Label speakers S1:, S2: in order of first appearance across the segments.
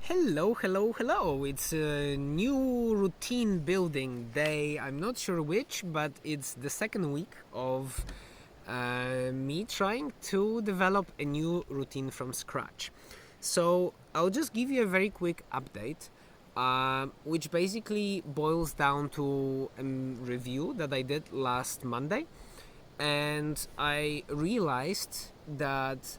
S1: Hello. It's a new routine building day. I'm not sure which, but it's the second week of me trying to develop a new routine from scratch. So I'll just give you a very quick update, which basically boils down to a review that I did last Monday. And I realized that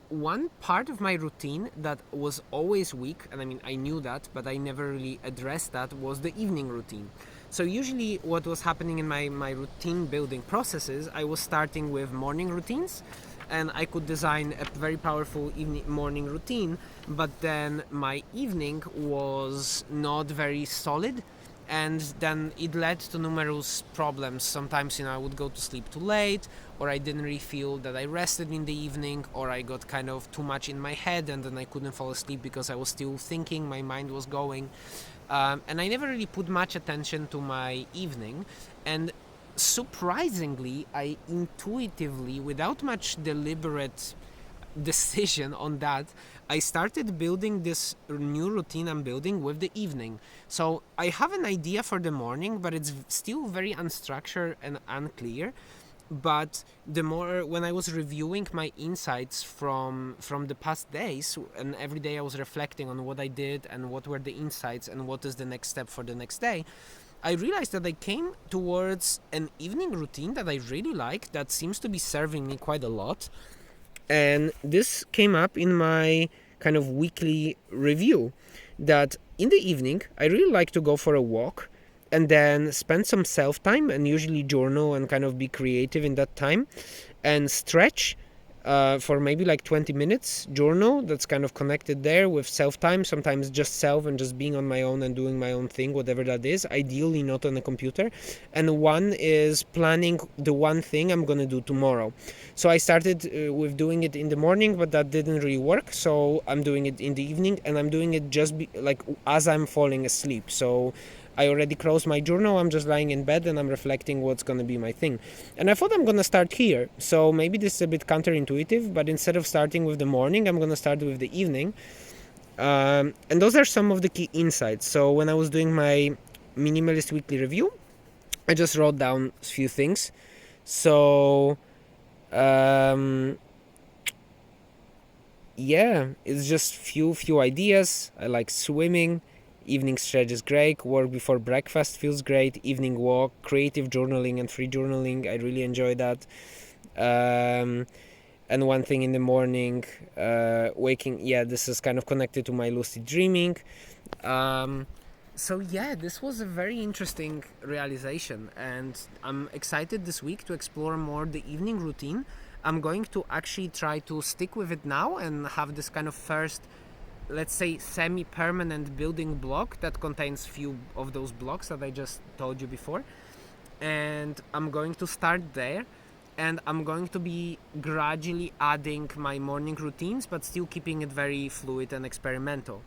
S1: one part of my routine that was always weak, and I mean, I knew that, but I never really addressed that, was the evening routine. So usually what was happening in my routine building processes, I was starting with morning routines, and I could design a very powerful morning routine, but then my evening was not very solid, and then it led to numerous problems. Sometimes, I would go to sleep too late, or I didn't really feel that I rested in the evening, or I got kind of too much in my head and then I couldn't fall asleep because I was still thinking, my mind was going. And I never really put much attention to my evening. And surprisingly, I intuitively, without much deliberate decision on that, I started building this new routine I'm building with the evening. So I have an idea for the morning, but it's still very unstructured and unclear. But the more, when I was reviewing my insights from the past days, and every day I was reflecting on what I did and what were the insights and what is the next step for the next day, I realized that I came towards an evening routine that I really like, that seems to be serving me quite a lot. And this came up in my kind of weekly review, that in the evening I really like to go for a walk and then spend some self time and usually journal and kind of be creative in that time and stretch for maybe like 20 minutes, journal that's kind of connected there with self time, sometimes just self and just being on my own and doing my own thing, whatever that is, ideally not on a computer. And one is planning the one thing I'm gonna do tomorrow. So I started with doing it in the morning, but that didn't really work, so I'm doing it in the evening, and I'm doing it just like as I'm falling asleep. So I already closed my journal, I'm just lying in bed and I'm reflecting what's going to be my thing. And I thought I'm going to start here. So maybe this is a bit counterintuitive, but instead of starting with the morning, I'm going to start with the evening. And those are some of the key insights. So when I was doing my minimalist weekly review, I just wrote down a few things. So, yeah, it's just few ideas. I like swimming. Evening stretch is great. Work before breakfast feels great. Evening walk, creative journaling and free journaling, I really enjoy that. And one thing in the morning, waking, this is kind of connected to my lucid dreaming. So this was a very interesting realization, and I'm excited this week to explore more the evening routine. I'm going to actually try to stick with it now and have this kind of first, let's say, semi-permanent building block that contains few of those blocks that I just told you before. And I'm going to start there, and I'm going to be gradually adding my morning routines, but still keeping it very fluid and experimental.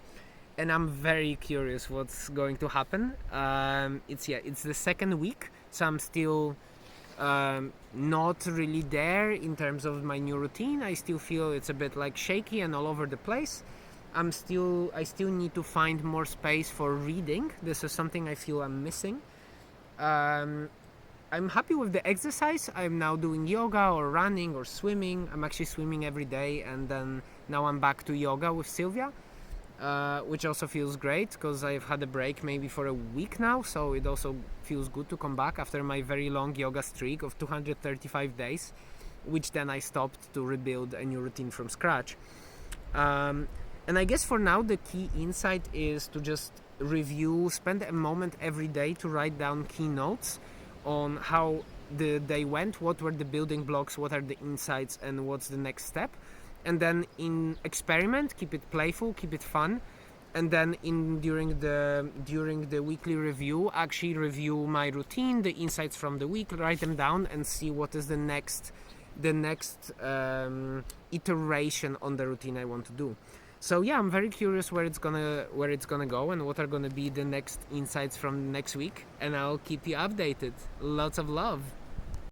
S1: And I'm very curious what's going to happen. It's the second week, so I'm still not really there in terms of my new routine. I still feel it's a bit like shaky and all over the place. I still need to find more space for reading. This is something I feel I'm missing. I'm happy with the exercise. I'm now doing yoga or running or swimming. I'm actually swimming every day, and then now I'm back to yoga with Sylvia, which also feels great because I've had a break maybe for a week now, so it also feels good to come back after my very long yoga streak of 235 days, which then I stopped to rebuild a new routine from scratch. And I guess for now the key insight is to just review, spend a moment every day to write down key notes on how the day went, what were the building blocks, what are the insights, and what's the next step. And then in experiment, keep it playful, keep it fun. And then during the weekly review, actually review my routine, the insights from the week, write them down and see what is the next iteration on the routine I want to do. So I'm very curious where it's gonna go and what are gonna be the next insights from next week, and I'll keep you updated. Lots of love.